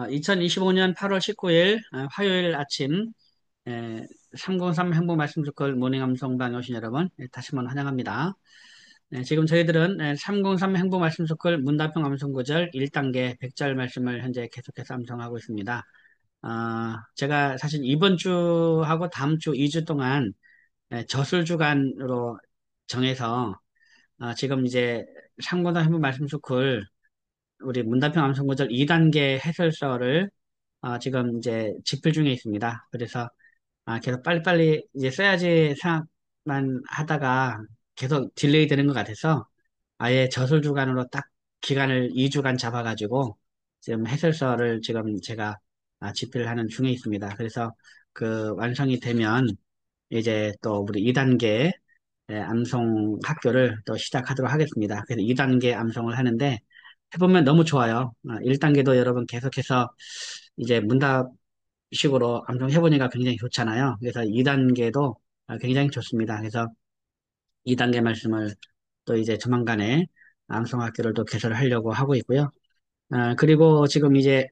2025년 8월 19일 화요일 아침 303 행복 말씀 스쿨 모닝 암송방에 오신 여러분 다시 한번 환영합니다. 지금 저희들은 303 행복 말씀 스쿨 문답형 암송 구절 1단계 100절 말씀을 현재 계속해서 암송하고 있습니다. 제가 사실 이번 주하고 다음 주 2주 동안 저술 주간으로 정해서 지금 이제 303 행복 말씀 스쿨 우리 문답형 암송 구절 2단계 해설서를 지금 이제 집필 중에 있습니다. 그래서 계속 빨리빨리 이제 써야지 생각만 하다가 계속 딜레이 되는 것 같아서 아예 저술 주간으로 딱 기간을 2주간 잡아가지고 지금 해설서를 지금 제가 집필을 하는 중에 있습니다. 그래서 그 완성이 되면 이제 또 우리 2단계 암송 학교를 또 시작하도록 하겠습니다. 그래서 2단계 암송을 하는데 해보면 너무 좋아요. 1단계도 여러분 계속해서 이제 문답식으로 암송해보니까 굉장히 좋잖아요. 그래서 2단계도 굉장히 좋습니다. 그래서 2단계 말씀을 또 이제 조만간에 암송학교를 또 개설을 하려고 하고 있고요. 그리고 지금 이제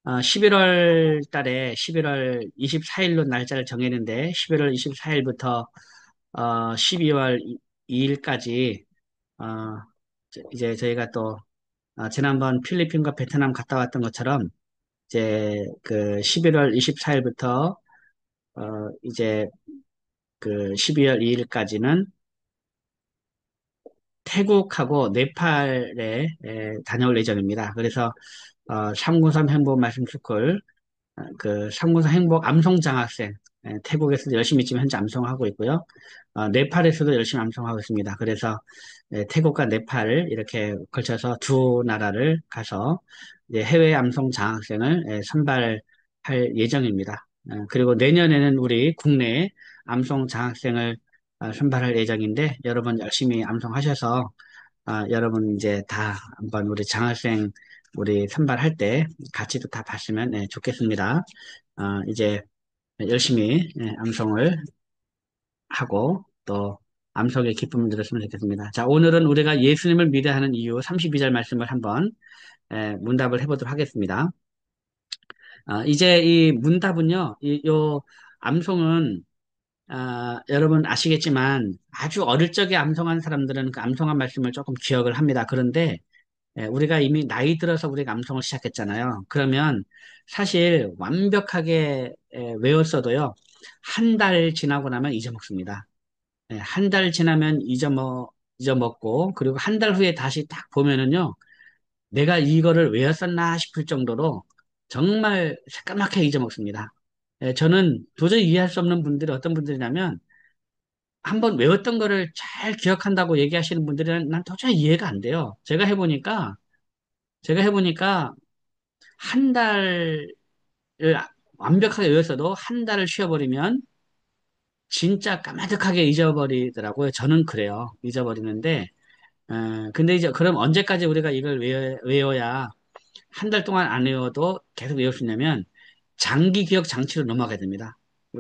11월 달에 11월 24일로 날짜를 정했는데 11월 24일부터 12월 2일까지 이제 저희가 또 지난번 필리핀과 베트남 갔다 왔던 것처럼 이제 그 11월 24일부터 이제 그 12월 2일까지는 태국하고 네팔에 다녀올 예정입니다. 그래서 393 행복 말씀 스쿨 그 394 행복 암송 장학생 태국에서도 열심히 지금 현재 암송하고 있고요. 네팔에서도 열심히 암송하고 있습니다. 그래서 태국과 네팔 이렇게 걸쳐서 두 나라를 가서 이제 해외 암송 장학생을 선발할 예정입니다. 그리고 내년에는 우리 국내 암송 장학생을 선발할 예정인데 여러분 열심히 암송하셔서 여러분 이제 다 한번 우리 장학생 우리 선발할 때 같이도 다 봤으면 좋겠습니다. 이제 열심히 암송을 하고 또 암송의 기쁨을 들었으면 좋겠습니다. 자, 오늘은 우리가 예수님을 믿어야 하는 이유 32절 말씀을 한번 문답을 해보도록 하겠습니다. 이제 이 문답은요, 요 암송은 여러분 아시겠지만 아주 어릴 적에 암송한 사람들은 그 암송한 말씀을 조금 기억을 합니다. 그런데 우리가 이미 나이 들어서 우리가 암송을 시작했잖아요. 그러면 사실 완벽하게 외웠어도요, 한 달 지나고 나면 잊어먹습니다. 한 달 지나면 잊어먹고, 그리고 한 달 후에 다시 딱 보면은요, 내가 이거를 외웠었나 싶을 정도로 정말 새까맣게 잊어먹습니다. 저는 도저히 이해할 수 없는 분들이 어떤 분들이냐면, 한번 외웠던 거를 잘 기억한다고 얘기하시는 분들은 난 도저히 이해가 안 돼요. 제가 해보니까 한 달을 완벽하게 외웠어도 한 달을 쉬어버리면 진짜 까마득하게 잊어버리더라고요. 저는 그래요. 잊어버리는데, 근데 이제 그럼 언제까지 우리가 이걸 외워야 한 달 동안 안 외워도 계속 외울 수 있냐면 장기 기억 장치로 넘어가야 됩니다.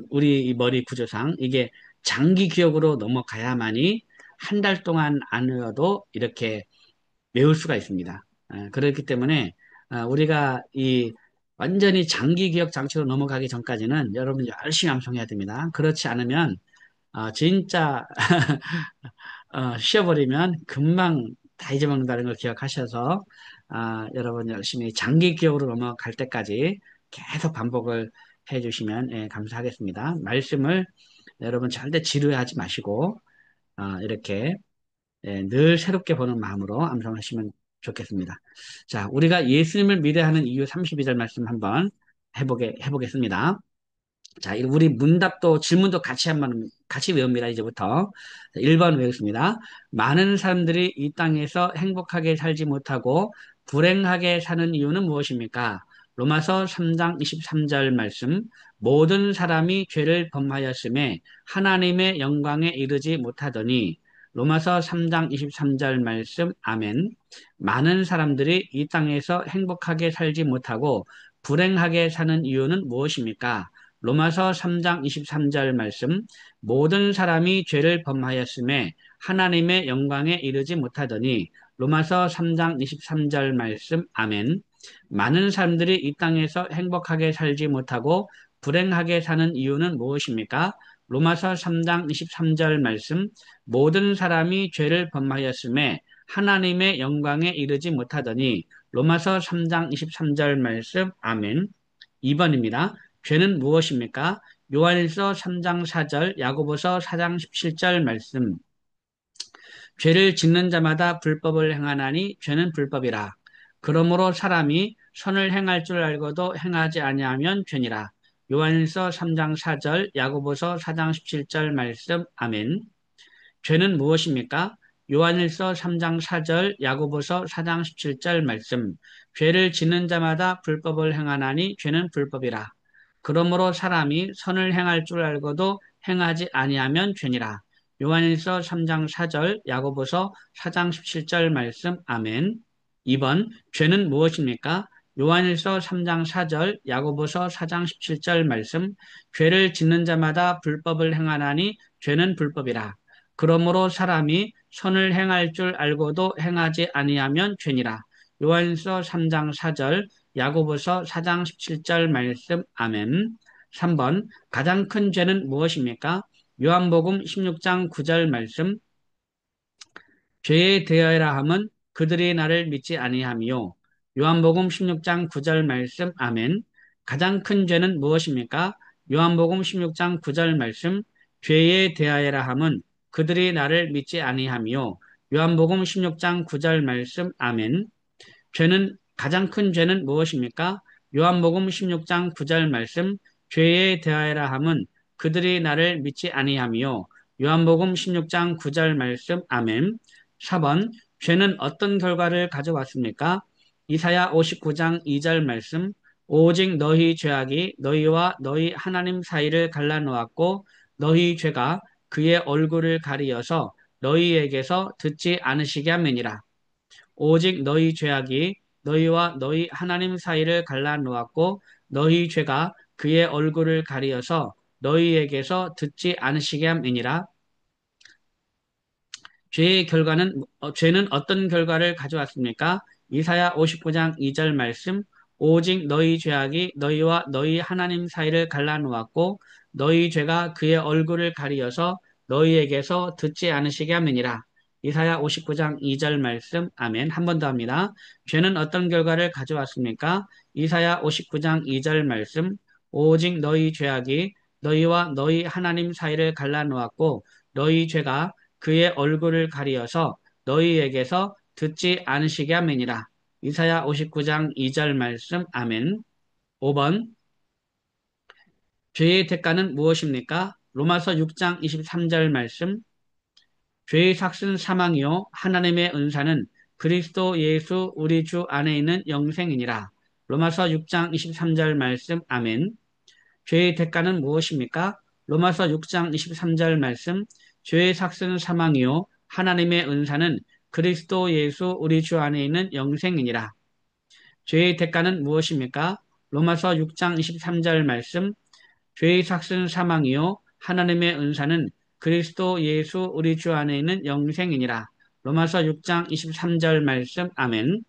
우리 이 머리 구조상 이게 장기 기억으로 넘어가야만이 한 달 동안 안 외워도 이렇게 외울 수가 있습니다. 그렇기 때문에 우리가 이 완전히 장기 기억 장치로 넘어가기 전까지는 여러분 열심히 암송해야 됩니다. 그렇지 않으면 진짜 쉬어버리면 금방 다 잊어먹는다는 걸 기억하셔서 여러분 열심히 장기 기억으로 넘어갈 때까지 계속 반복을 해주시면 감사하겠습니다. 말씀을 여러분 절대 지루해하지 마시고 이렇게 늘 새롭게 보는 마음으로 암송하시면 좋겠습니다. 자, 우리가 예수님을 믿어야 하는 이유 32절 말씀 한번 해보겠습니다. 자, 우리 문답도 질문도 같이 한번 같이 외웁니다. 이제부터 1번 외우겠습니다. 많은 사람들이 이 땅에서 행복하게 살지 못하고 불행하게 사는 이유는 무엇입니까? 로마서 3장 23절 말씀. 모든 사람이 죄를 범하였음에 하나님의 영광에 이르지 못하더니 로마서 3장 23절 말씀. 아멘. 많은 사람들이 이 땅에서 행복하게 살지 못하고 불행하게 사는 이유는 무엇입니까? 로마서 3장 23절 말씀. 모든 사람이 죄를 범하였음에 하나님의 영광에 이르지 못하더니 로마서 3장 23절 말씀. 아멘. 많은 사람들이 이 땅에서 행복하게 살지 못하고 불행하게 사는 이유는 무엇입니까? 로마서 3장 23절 말씀, 모든 사람이 죄를 범하였음에 하나님의 영광에 이르지 못하더니. 로마서 3장 23절 말씀, 아멘. 2번입니다. 죄는 무엇입니까? 요한일서 3장 4절, 야고보서 4장 17절 말씀. 죄를 짓는 자마다 불법을 행하나니 죄는 불법이라. 그러므로 사람이 선을 행할 줄 알고도 행하지 아니하면 죄니라. 요한일서 3장 4절, 야고보서 4장 17절 말씀. 아멘. 죄는 무엇입니까? 요한일서 3장 4절, 야고보서 4장 17절 말씀. 죄를 짓는 자마다 불법을 행하나니 죄는 불법이라. 그러므로 사람이 선을 행할 줄 알고도 행하지 아니하면 죄니라. 요한일서 3장 4절, 야고보서 4장 17절 말씀. 아멘. 2번, 죄는 무엇입니까? 요한일서 3장 4절, 야고보서 4장 17절 말씀. 죄를 짓는 자마다 불법을 행하나니 죄는 불법이라. 그러므로 사람이 선을 행할 줄 알고도 행하지 아니하면 죄니라. 요한일서 3장 4절, 야고보서 4장 17절 말씀. 아멘. 3번, 가장 큰 죄는 무엇입니까? 요한복음 16장 9절 말씀. 죄에 대하여라 함은 그들이 나를 믿지 아니함이요. 요한복음 16장 9절 말씀. 아멘. 가장 큰 죄는 무엇입니까? 요한복음 16장 9절 말씀. 죄에 대하여라 함은 그들이 나를 믿지 아니함이요. 요한복음 16장 9절 말씀. 아멘. 죄는 가장 큰 죄는 무엇입니까? 요한복음 16장 9절 말씀. 죄에 대하여라 함은 그들이 나를 믿지 아니함이요. 요한복음 16장 9절 말씀. 아멘. 4번, 죄는 어떤 결과를 가져왔습니까? 이사야 59장 2절 말씀. 오직 너희 죄악이 너희와 너희 하나님 사이를 갈라놓았고 너희 죄가 그의 얼굴을 가리어서 너희에게서 듣지 않으시게 함이니라. 오직 너희 죄악이 너희와 너희 하나님 사이를 갈라놓았고 너희 죄가 그의 얼굴을 가리어서 너희에게서 듣지 않으시게 함이니라. 죄는 어떤 결과를 가져왔습니까? 이사야 59장 2절 말씀. 오직 너희 죄악이 너희와 너희 하나님 사이를 갈라놓았고 너희 죄가 그의 얼굴을 가리어서 너희에게서 듣지 않으시게 함이니라. 이사야 59장 2절 말씀. 아멘. 한 번 더 합니다. 죄는 어떤 결과를 가져왔습니까? 이사야 59장 2절 말씀. 오직 너희 죄악이 너희와 너희 하나님 사이를 갈라놓았고 너희 죄가 그의 얼굴을 가리어서 너희에게서 듣지 않으시게 함이니라. 이사야 59장 2절 말씀. 아멘. 5번, 죄의 대가는 무엇입니까? 로마서 6장 23절 말씀. 죄의 삭은 사망이요 하나님의 은사는 그리스도 예수 우리 주 안에 있는 영생이니라. 로마서 6장 23절 말씀. 아멘. 죄의 대가는 무엇입니까? 로마서 6장 23절 말씀. 죄의 삭은 사망이요 하나님의 은사는 그리스도 예수 우리 주 안에 있는 영생이니라. 죄의 대가는 무엇입니까? 로마서 6장 23절 말씀. 죄의 삭은 사망이요 하나님의 은사는 그리스도 예수 우리 주 안에 있는 영생이니라. 로마서 6장 23절 말씀. 아멘.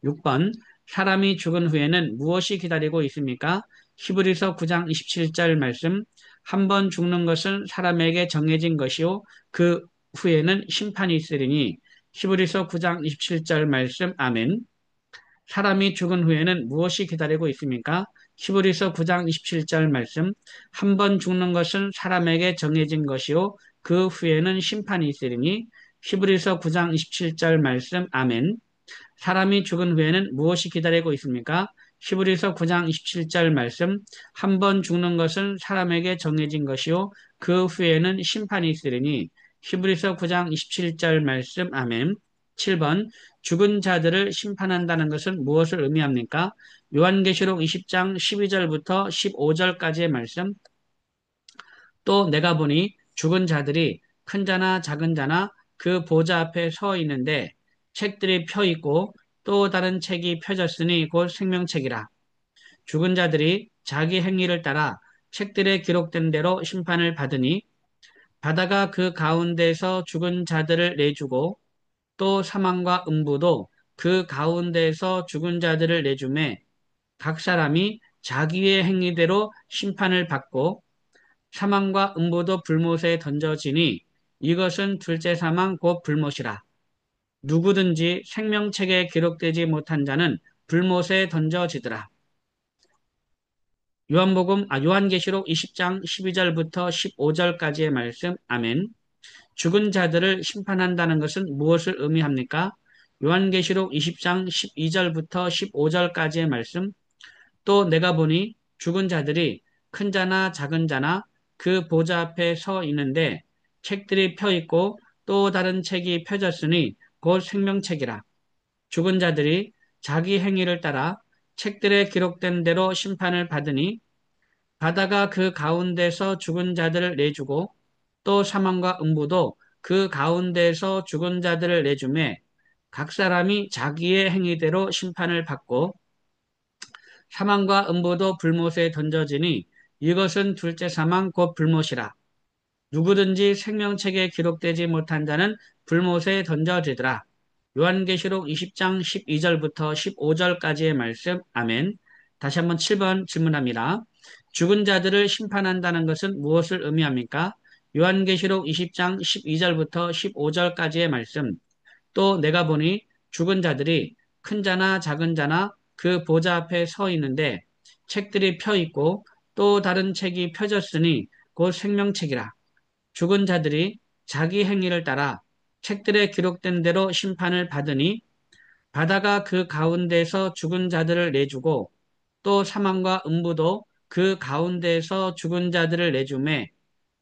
6번, 사람이 죽은 후에는 무엇이 기다리고 있습니까? 히브리서 9장 27절 말씀. 한 번 죽는 것은 사람에게 정해진 것이요 그 후에는 심판이 있으리니. 히브리서 9장 27절 말씀. 아멘. 사람이 죽은 후에는 무엇이 기다리고 있습니까? 히브리서 9장 27절 말씀. 한 번 죽는 것은 사람에게 정해진 것이요 그 후에는 심판이 있으리니. 히브리서 9장 27절 말씀. 아멘. 사람이 죽은 후에는 무엇이 기다리고 있습니까? 히브리서 9장 27절 말씀. 한 번 죽는 것은 사람에게 정해진 것이요 그 후에는 심판이 있으리니. 히브리서 9장 27절 말씀. 아멘. 7번, 죽은 자들을 심판한다는 것은 무엇을 의미합니까? 요한계시록 20장 12절부터 15절까지의 말씀. 또 내가 보니 죽은 자들이 큰 자나 작은 자나 그 보좌 앞에 서 있는데 책들이 펴 있고 또 다른 책이 펴졌으니 곧 생명책이라. 죽은 자들이 자기 행위를 따라 책들에 기록된 대로 심판을 받으니 바다가 그 가운데서 죽은 자들을 내주고 또 사망과 음부도 그 가운데에서 죽은 자들을 내주매 각 사람이 자기의 행위대로 심판을 받고 사망과 음부도 불못에 던져지니 이것은 둘째 사망 곧 불못이라. 누구든지 생명책에 기록되지 못한 자는 불못에 던져지더라. 요한계시록 20장 12절부터 15절까지의 말씀, 아멘. 죽은 자들을 심판한다는 것은 무엇을 의미합니까? 요한계시록 20장 12절부터 15절까지의 말씀, 또 내가 보니 죽은 자들이 큰 자나 작은 자나 그 보좌 앞에 서 있는데 책들이 펴 있고 또 다른 책이 펴졌으니 곧 생명책이라. 죽은 자들이 자기 행위를 따라 책들에 기록된 대로 심판을 받으니 바다가 그 가운데서 죽은 자들을 내주고 또 사망과 음부도 그 가운데서 죽은 자들을 내주매 각 사람이 자기의 행위대로 심판을 받고 사망과 음부도 불못에 던져지니 이것은 둘째 사망 곧 불못이라. 누구든지 생명책에 기록되지 못한 자는 불못에 던져지더라. 요한계시록 20장 12절부터 15절까지의 말씀, 아멘. 다시 한번 7번 질문합니다. 죽은 자들을 심판한다는 것은 무엇을 의미합니까? 요한계시록 20장 12절부터 15절까지의 말씀, 또 내가 보니 죽은 자들이 큰 자나 작은 자나 그 보좌 앞에 서 있는데 책들이 펴 있고 또 다른 책이 펴졌으니 곧 생명책이라. 죽은 자들이 자기 행위를 따라 책들에 기록된 대로 심판을 받으니 바다가 그 가운데서 죽은 자들을 내주고 또 사망과 음부도 그 가운데서 죽은 자들을 내주매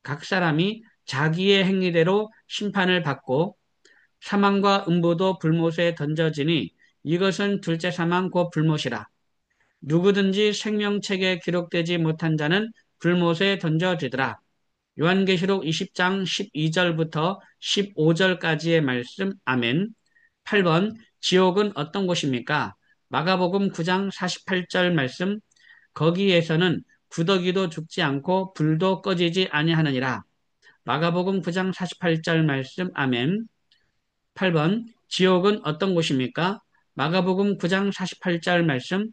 각 사람이 자기의 행위대로 심판을 받고 사망과 음부도 불못에 던져지니 이것은 둘째 사망 곧 불못이라. 누구든지 생명책에 기록되지 못한 자는 불못에 던져지더라. 요한계시록 20장 12절부터 15절까지의 말씀, 아멘. 8번, 지옥은 어떤 곳입니까? 마가복음 9장 48절 말씀, 거기에서는 구더기도 죽지 않고 불도 꺼지지 아니하느니라. 마가복음 9장 48절 말씀, 아멘. 8번, 지옥은 어떤 곳입니까? 마가복음 9장 48절 말씀,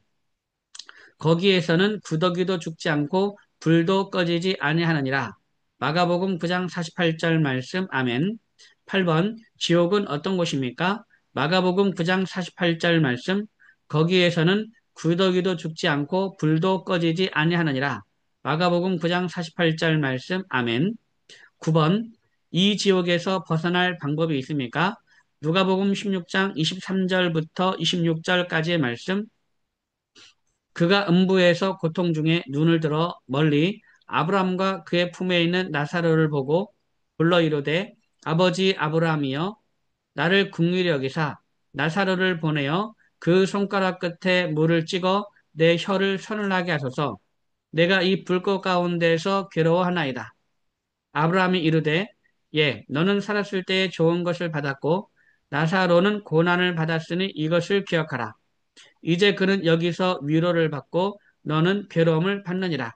거기에서는 구더기도 죽지 않고 불도 꺼지지 아니하느니라. 마가복음 9장 48절 말씀, 아멘. 8번, 지옥은 어떤 곳입니까? 마가복음 9장 48절 말씀, 거기에서는 구더기도 죽지 않고 불도 꺼지지 아니하느니라. 마가복음 9장 48절 말씀, 아멘. 9번, 이 지옥에서 벗어날 방법이 있습니까? 누가복음 16장 23절부터 26절까지의 말씀, 그가 음부에서 고통 중에 눈을 들어 멀리 아브라함과 그의 품에 있는 나사로를 보고 불러 이르되 아버지 아브라함이여 나를 긍휼히 여기사 나사로를 보내어 그 손가락 끝에 물을 찍어 내 혀를 서늘하게 하소서. 내가 이 불꽃 가운데서 괴로워하나이다. 아브라함이 이르되 예 너는 살았을 때에 좋은 것을 받았고 나사로는 고난을 받았으니 이것을 기억하라. 이제 그는 여기서 위로를 받고 너는 괴로움을 받느니라.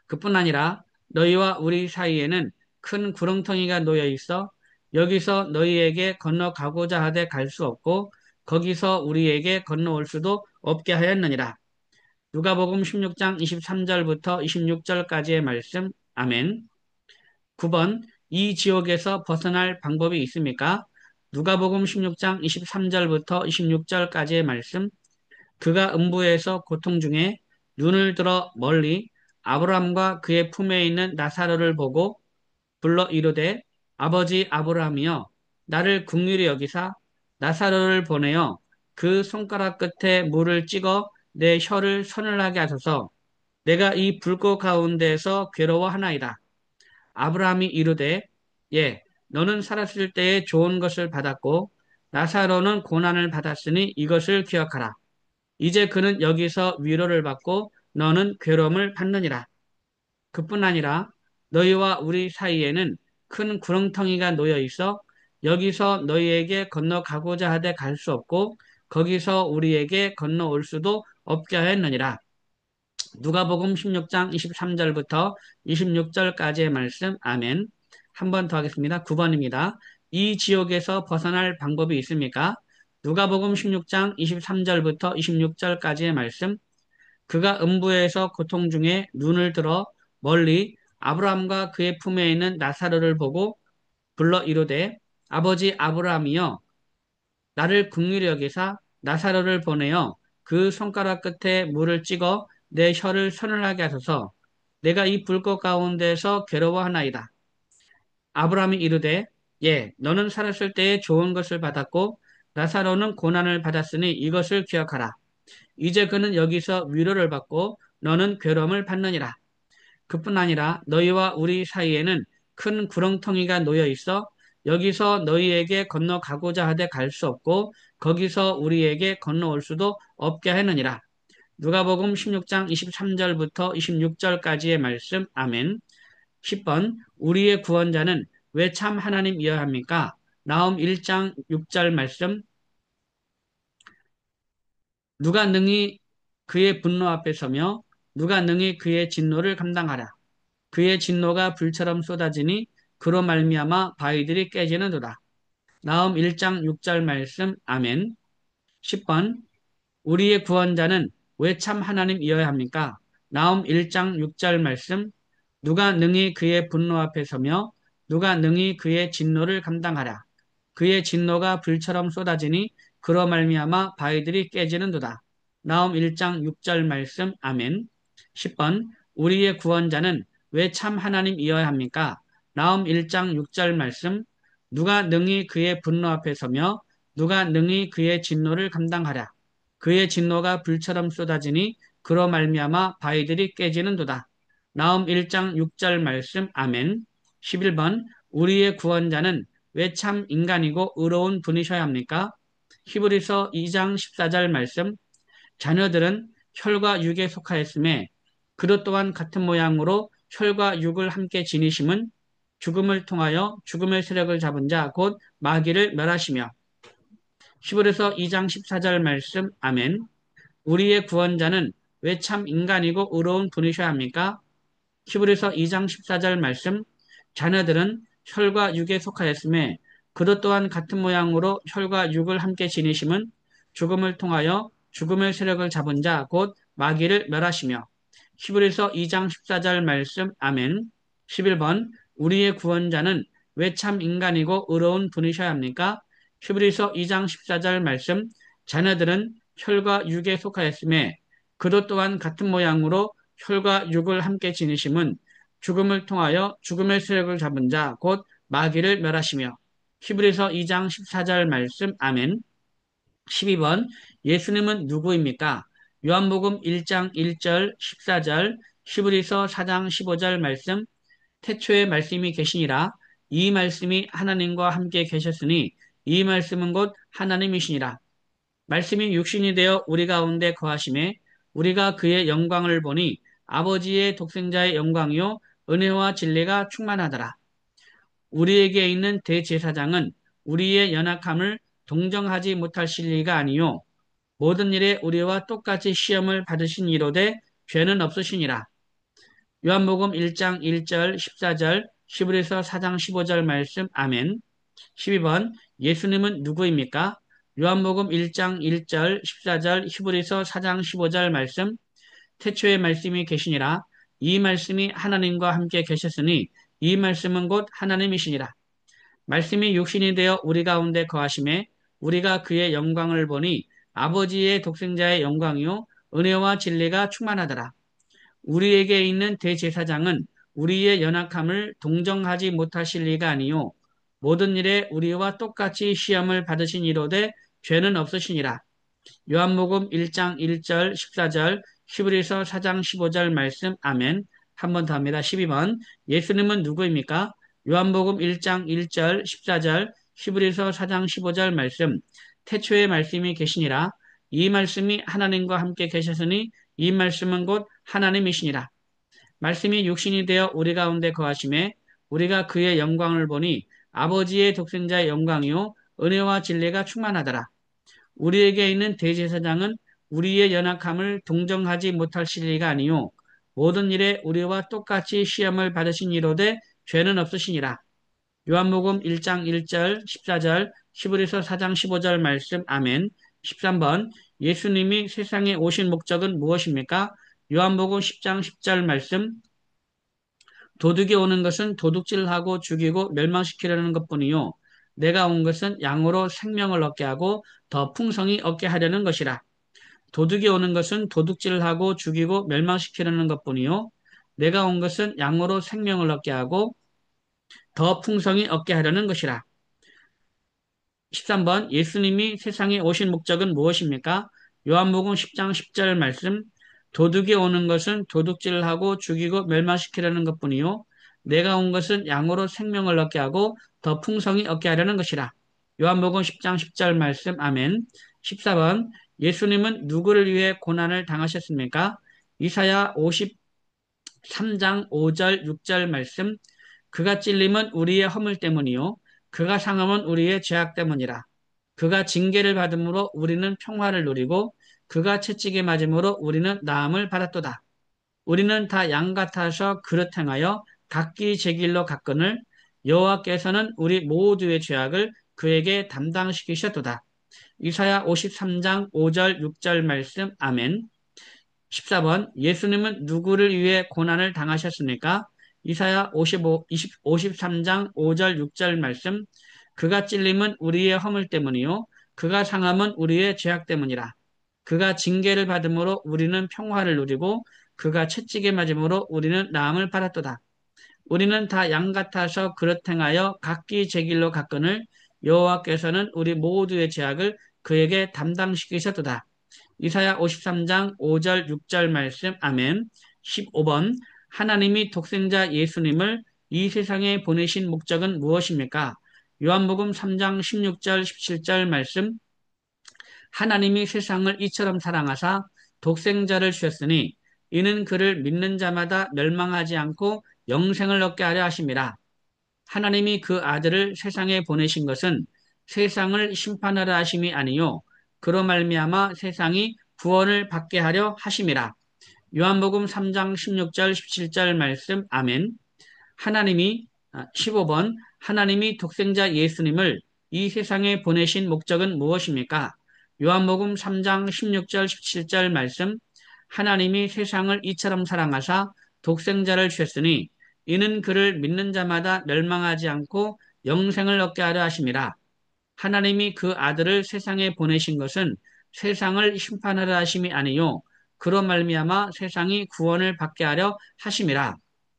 그뿐 아니라 너희와 우리 사이에는 큰 구렁텅이가 놓여 있어 여기서 너희에게 건너가고자 하되 갈 수 없고 거기서 우리에게 건너올 수도 없게 하였느니라. 누가복음 16장 23절부터 26절까지의 말씀. 아멘. 9번, 이 지옥에서 벗어날 방법이 있습니까? 누가복음 16장 23절부터 26절까지의 말씀. 그가 음부에서 고통 중에 눈을 들어 멀리 아브라함과 그의 품에 있는 나사로를 보고 불러 이르되 아버지 아브라함이여 나를 긍휼히 여기사 나사로를 보내어 그 손가락 끝에 물을 찍어 내 혀를 서늘하게 하소서. 내가 이 불꽃 가운데서 괴로워하나이다. 아브라함이 이르되 예 너는 살았을 때에 좋은 것을 받았고 나사로는 고난을 받았으니 이것을 기억하라. 이제 그는 여기서 위로를 받고 너는 괴로움을 받느니라. 그뿐 아니라 너희와 우리 사이에는 큰 구렁텅이가 놓여 있어 여기서 너희에게 건너가고자 하되 갈 수 없고 거기서 우리에게 건너올 수도 없게 하였느니라. 누가복음 16장 23절부터 26절까지의 말씀. 아멘. 한 번 더 하겠습니다. 9번입니다. 이 지옥에서 벗어날 방법이 있습니까? 누가복음 16장 23절부터 26절까지의 말씀. 그가 음부에서 고통 중에 눈을 들어 멀리 아브라함과 그의 품에 있는 나사로를 보고 불러 이르되 아버지 아브라함이여 나를 긍휼히 여기사 나사로를 보내어 그 손가락 끝에 물을 찍어 내 혀를 서늘하게 하소서. 내가 이 불꽃 가운데서 괴로워하나이다. 아브라함이 이르되 예 너는 살았을 때에 좋은 것을 받았고 나사로는 고난을 받았으니 이것을 기억하라. 이제 그는 여기서 위로를 받고 너는 괴로움을 받느니라. 그뿐 아니라 너희와 우리 사이에는 큰 구렁텅이가 놓여 있어 여기서 너희에게 건너가고자 하되 갈 수 없고 거기서 우리에게 건너올 수도 없게 하느니라. 누가복음 16장 23절부터 26절까지의 말씀. 아멘. 10번 우리의 구원자는 왜 참 하나님이어야 합니까? 나홈 1장 6절 말씀. 누가 능히 그의 분노 앞에 서며 누가 능히 그의 진노를 감당하라. 그의 진노가 불처럼 쏟아지니 그로 말미암아 바위들이 깨지는도다. 나홈 1장 6절 말씀. 아멘. 10번 우리의 구원자는 왜 참 하나님이어야 합니까? 나홈 1장 6절 말씀. 누가 능히 그의 분노 앞에 서며 누가 능히 그의 진노를 감당하라. 그의 진노가 불처럼 쏟아지니 그로 말미암아 바위들이 깨지는도다. 나홈 1장 6절 말씀. 아멘. 10번 우리의 구원자는 왜 참 하나님이어야 합니까? 나홈 1장 6절 말씀. 누가 능히 그의 분노 앞에 서며 누가 능히 그의 진노를 감당하랴. 그의 진노가 불처럼 쏟아지니 그로 말미암아 바위들이 깨지는도다. 나홈 1장 6절 말씀. 아멘. 11번 우리의 구원자는 왜 참 인간이고 의로운 분이셔야 합니까? 히브리서 2장 14절 말씀. 자녀들은 혈과 육에 속하였음에 그것 또한 같은 모양으로 혈과 육을 함께 지니심은 죽음을 통하여 죽음의 세력을 잡은 자 곧 마귀를 멸하시며. 히브리서 2장 14절 말씀. 아멘. 우리의 구원자는 왜 참 인간이고 의로운 분이셔야 합니까? 히브리서 2장 14절 말씀. 자녀들은 혈과 육에 속하였음에 그것 또한 같은 모양으로 혈과 육을 함께 지니심은 죽음을 통하여 죽음의 세력을 잡은 자 곧 마귀를 멸하시며. 히브리서 2장 14절 말씀. 아멘. 11번 우리의 구원자는 왜 참 인간이고 의로운 분이셔야 합니까? 히브리서 2장 14절 말씀. 자녀들은 혈과 육에 속하였음에 그것 또한 같은 모양으로 혈과 육을 함께 지니심은 죽음을 통하여 죽음의 세력을 잡은 자 곧 마귀를 멸하시며. 히브리서 2장 14절 말씀. 아멘. 12번 예수님은 누구입니까? 요한복음 1장 1절 14절 히브리서 4장 15절 말씀. 태초에 말씀이 계시니라 이 말씀이 하나님과 함께 계셨으니 이 말씀은 곧 하나님이시니라. 말씀이 육신이 되어 우리 가운데 거하심에 우리가 그의 영광을 보니 아버지의 독생자의 영광이요 은혜와 진리가 충만하더라. 우리에게 있는 대제사장은 우리의 연약함을 동정하지 못할 진리가 아니요 모든 일에 우리와 똑같이 시험을 받으신 이로되 죄는 없으시니라. 요한복음 1장 1절 14절 히브리서 4장 15절 말씀. 아멘. 12번 예수님은 누구입니까? 요한복음 1장 1절 14절 히브리서 4장 15절 말씀. 태초에 말씀이 계시니라 이 말씀이 하나님과 함께 계셨으니 이 말씀은 곧 하나님이시니라. 말씀이 육신이 되어 우리 가운데 거하심에 우리가 그의 영광을 보니 아버지의 독생자의 영광이요 은혜와 진리가 충만하더라. 우리에게 있는 대제사장은 우리의 연약함을 동정하지 못하실 리가 아니요 모든 일에 우리와 똑같이 시험을 받으신 이로되 죄는 없으시니라. 요한복음 1장 1절 14절 히브리서 4장 15절 말씀. 아멘. 한 번 더 합니다. 12번 예수님은 누구입니까? 요한복음 1장 1절 14절 히브리서 4장 15절 말씀. 태초에 말씀이 계시니라 이 말씀이 하나님과 함께 계셨으니 이 말씀은 곧 하나님이시니라. 말씀이 육신이 되어 우리 가운데 거하심에 우리가 그의 영광을 보니 아버지의 독생자의 영광이요 은혜와 진리가 충만하더라. 우리에게 있는 대제사장은 우리의 연약함을 동정하지 못할 진리가 아니요 모든 일에 우리와 똑같이 시험을 받으신 이로되 죄는 없으시니라. 요한복음 1장 1절, 14절, 히브리서 4장 15절 말씀, 아멘. 13번, 예수님이 세상에 오신 목적은 무엇입니까? 요한복음 10장 10절 말씀, 도둑이 오는 것은 도둑질하고 죽이고 멸망시키려는 것뿐이요. 내가 온 것은 양으로 생명을 얻게 하고 더 풍성히 얻게 하려는 것이라. 도둑이 오는 것은 도둑질하고 죽이고 멸망시키려는 것뿐이요. 내가 온 것은 양으로 생명을 얻게 하고 더 풍성히 얻게 하려는 것이라. 13번 예수님이 세상에 오신 목적은 무엇입니까? 요한복음 10장 10절 말씀 도둑이 오는 것은 도둑질하고 죽이고 멸망시키려는 것뿐이요 내가 온 것은 양으로 생명을 얻게 하고 더 풍성히 얻게 하려는 것이라. 요한복음 10장 10절 말씀 아멘. 14번 예수님은 누구를 위해 고난을 당하셨습니까? 이사야 53장 5절 6절 말씀 그가 찔림은 우리의 허물 때문이요 그가 상함은 우리의 죄악 때문이라. 그가 징계를 받음으로 우리는 평화를 누리고 그가 채찍에 맞음으로 우리는 나음을 받았도다. 우리는 다 양 같아서 그릇 행하여 각기 제 길로 갔거늘 여호와께서는 우리 모두의 죄악을 그에게 담당시키셨도다. 이사야 53장 5절 6절 말씀 아멘. 14번 예수님은 누구를 위해 고난을 당하셨습니까? 이사야 53장 5절 6절 말씀 그가 찔림은 우리의 허물 때문이요 그가 상함은 우리의 죄악 때문이라. 그가 징계를 받음으로 우리는 평화를 누리고 그가 채찍에 맞음으로 우리는 나음을 받았도다. 우리는 다 양 같아서 그릇 행하여 각기 제 길로 갔거늘 여호와께서는 우리 모두의 죄악을 그에게 담당시키셨도다. 이사야 53장 5절 6절 말씀 아멘. 15번 하나님이 독생자 예수님을 이 세상에 보내신 목적은 무엇입니까? 요한복음 3장 16절 17절 말씀 하나님이 세상을 이처럼 사랑하사 독생자를 주셨으니 이는 그를 믿는 자마다 멸망하지 않고 영생을 얻게 하려 하심이라. 하나님이 그 아들을 세상에 보내신 것은 세상을 심판하려 하심이 아니요 그로 말미암아 세상이 구원을 받게 하려 하심이라. 요한복음 3장 16절 17절 말씀 아멘. 하나님이 15번 하나님이 독생자 예수님을 이 세상에 보내신 목적은 무엇입니까? 요한복음 3장 16절 17절 말씀 하나님이 세상을 이처럼 사랑하사 독생자를 주셨으니 이는 그를 믿는 자마다 멸망하지 않고 영생을 얻게 하려 하심이라. 하나님이 그 아들을 세상에 보내신 것은 세상을 심판하려 하심이 아니요 그로 말미암아 세상이 구원을 받게 하려 하심이라.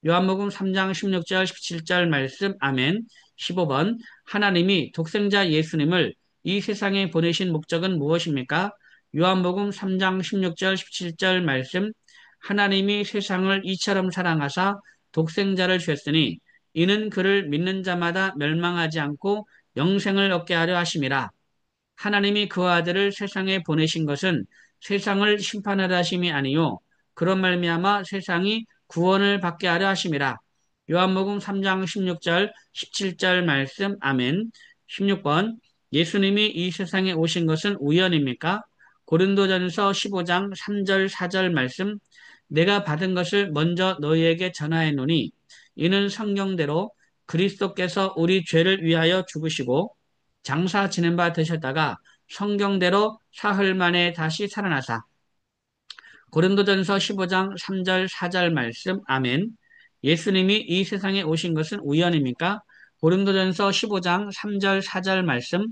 요한복음 3장 16절 17절 말씀 아멘. 15번 하나님이 독생자 예수님을 이 세상에 보내신 목적은 무엇입니까? 요한복음 3장 16절 17절 말씀 하나님이 세상을 이처럼 사랑하사 독생자를 주셨으니 이는 그를 믿는 자마다 멸망하지 않고 영생을 얻게 하려 하심이라. 하나님이 그 아들을 세상에 보내신 것은 세상을 심판하려 하심이 아니요 그런 말미암아 세상이 구원을 받게 하려 하심이라. 요한복음 3장 16절 17절 말씀 아멘. 16번 예수님이 이 세상에 오신 것은 우연입니까? 고린도전서 15장 3절 4절 말씀 내가 받은 것을 먼저 너희에게 전하였노니 이는 성경대로 그리스도께서 우리 죄를 위하여 죽으시고 장사 지낸 바 되셨다가 성경대로 사흘 만에 다시 살아나사 고린도전서 15장 3절 4절 말씀 아멘. 예수님이 이 세상에 오신 것은 우연입니까? 고린도전서 15장 3절 4절 말씀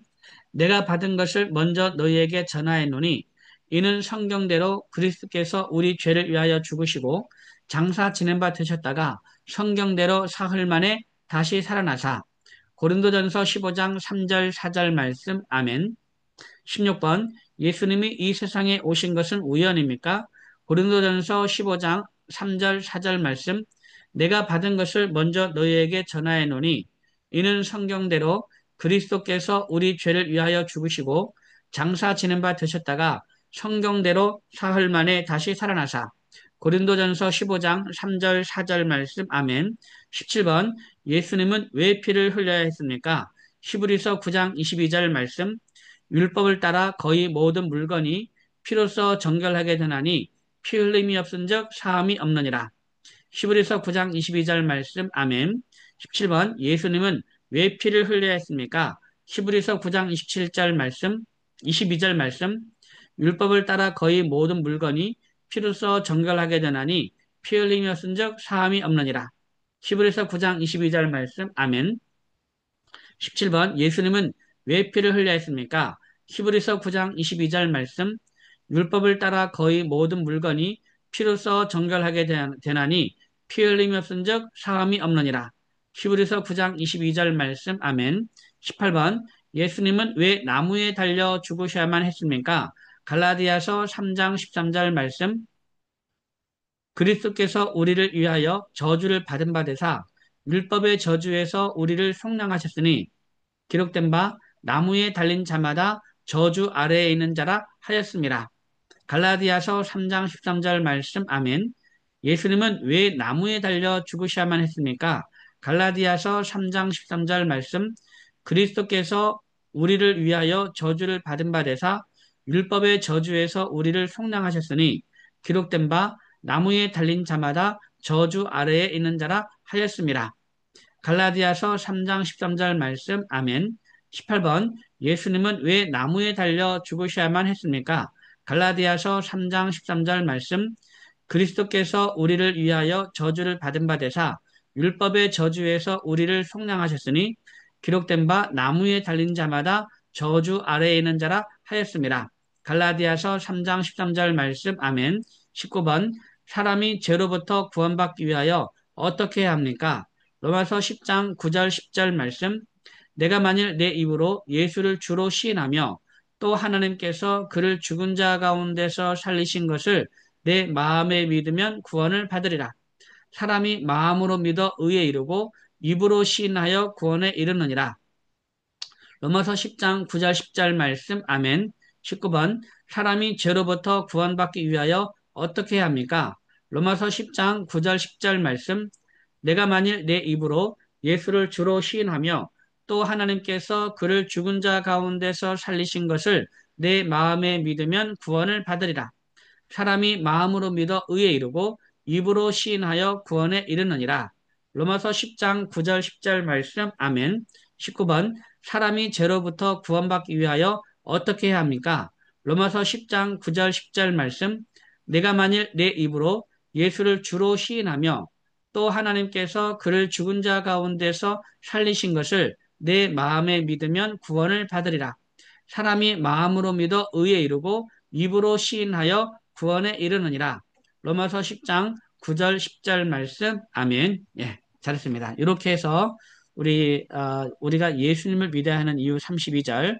내가 받은 것을 먼저 너희에게 전하였노니 이는 성경대로 그리스도께서 우리 죄를 위하여 죽으시고 장사 지낸 바 되셨다가 성경대로 사흘 만에 다시 살아나사 고린도전서 15장 3절 4절 말씀 아멘. 16번 예수님이 이 세상에 오신 것은 우연입니까? 고린도전서 15장 3절 4절 말씀 내가 받은 것을 먼저 너희에게 전하였노니 이는 성경대로 그리스도께서 우리 죄를 위하여 죽으시고 장사 지낸 바 되셨다가 성경대로 사흘 만에 다시 살아나사 고린도전서 15장 3절 4절 말씀 아멘. 17번 예수님은 왜 피를 흘려야 했습니까? 히브리서 9장 22절 말씀 율법을 따라 거의 모든 물건이 피로써 정결하게 되나니 피 흘림이 없은즉 사함이 없느니라. 히브리서 9장 22절 말씀 아멘. 17번 예수님은 왜 피를 흘려야 했습니까? 히브리서 9장 27절 말씀, 22절 말씀, 율법을 따라 거의 모든 물건이 피로써 정결하게 되나니 피 흘리며 쓴즉 사함이 없느니라. 히브리서 9장 22절 말씀, 아멘. 17번 예수님은 왜 피를 흘려야 했습니까? 히브리서 9장 22절 말씀, 율법을 따라 거의 모든 물건이 피로써 정결하게 되나니 피 흘리며 쓴즉 사함이 없느니라. 히브리서 9장 22절 말씀, 아멘. 18번 예수님은 왜 나무에 달려 죽으셔야만 했습니까? 갈라디아서 3장 13절 말씀, 그리스도께서 우리를 위하여 저주를 받은 바 되사 율법의 저주에서 우리를 속량하셨으니 기록된 바 나무에 달린 자마다 저주 아래에 있는 자라 하였습니다. 갈라디아서 3장 13절 말씀, 아멘. 예수님은 왜 나무에 달려 죽으셔야만 했습니까? 갈라디아서 3장 13절 말씀, 그리스도께서 우리를 위하여 저주를 받은 바 되사 율법의 저주에서 우리를 속량하셨으니 기록된 바 나무에 달린 자마다 저주 아래에 있는 자라 하였습니다. 갈라디아서 3장 13절 말씀, 아멘. 18번 예수님은 왜 나무에 달려 죽으셔야만 했습니까? 갈라디아서 3장 13절 말씀, 그리스도께서 우리를 위하여 저주를 받은 바 되사 율법의 저주에서 우리를 속량하셨으니 기록된 바 나무에 달린 자마다 저주 아래에 있는 자라 하였습니다. 갈라디아서 3장 13절 말씀, 아멘. 19번 사람이 죄로부터 구원받기 위하여 어떻게 해야 합니까? 로마서 10장 9절 10절 말씀, 내가 만일 내 입으로 예수를 주로 시인하며 또 하나님께서 그를 죽은 자 가운데서 살리신 것을 내 마음에 믿으면 구원을 받으리라. 사람이 마음으로 믿어 의에 이르고 입으로 시인하여 구원에 이르느니라. 로마서 10장 9절 10절 말씀, 아멘. 19번 사람이 죄로부터 구원받기 위하여 어떻게 해야 합니까? 로마서 10장 9절 10절 말씀, 내가 만일 내 입으로 예수를 주로 시인하며 또 하나님께서 그를 죽은 자 가운데서 살리신 것을 내 마음에 믿으면 구원을 받으리라. 사람이 마음으로 믿어 의에 이르고 입으로 시인하여 구원에 이르느니라. 로마서 10장 9절 10절 말씀, 아멘. 19번 사람이 죄로부터 구원받기 위하여 어떻게 해야 합니까? 로마서 10장 9절 10절 말씀, 내가 만일 내 입으로 예수를 주로 시인하며 또 하나님께서 그를 죽은 자 가운데서 살리신 것을 내 마음에 믿으면 구원을 받으리라. 사람이 마음으로 믿어 의에 이르고 입으로 시인하여 구원에 이르느니라. 로마서 10장 9절 10절 말씀, 아멘. 예, 잘했습니다. 이렇게 해서 우리가 예수님을 믿어야 하는 이유 32절,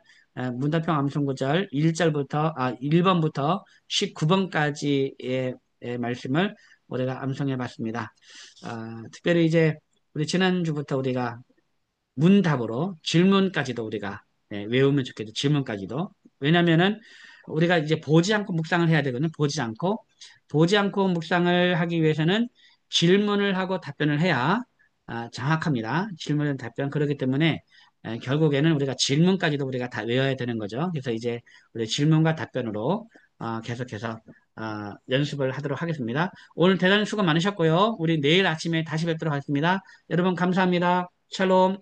문답형 암송구절 1번부터 19번까지의 말씀을 우리가 암송해 봤습니다. 특별히 이제 우리 지난주부터 우리가 문답으로 질문까지도 우리가 외우면 좋겠죠. 질문까지도. 왜냐면은 우리가 이제 보지 않고 묵상을 해야 되거든요. 보지 않고 묵상을 하기 위해서는 질문을 하고 답변을 해야 정확합니다. 질문 답변. 그렇기 때문에 결국에는 우리가 질문까지도 우리가 다 외워야 되는 거죠. 그래서 이제 우리 질문과 답변으로 계속해서 연습을 하도록 하겠습니다. 오늘 대단히 수고 많으셨고요. 우리 내일 아침에 다시 뵙도록 하겠습니다. 여러분 감사합니다. 샬롬.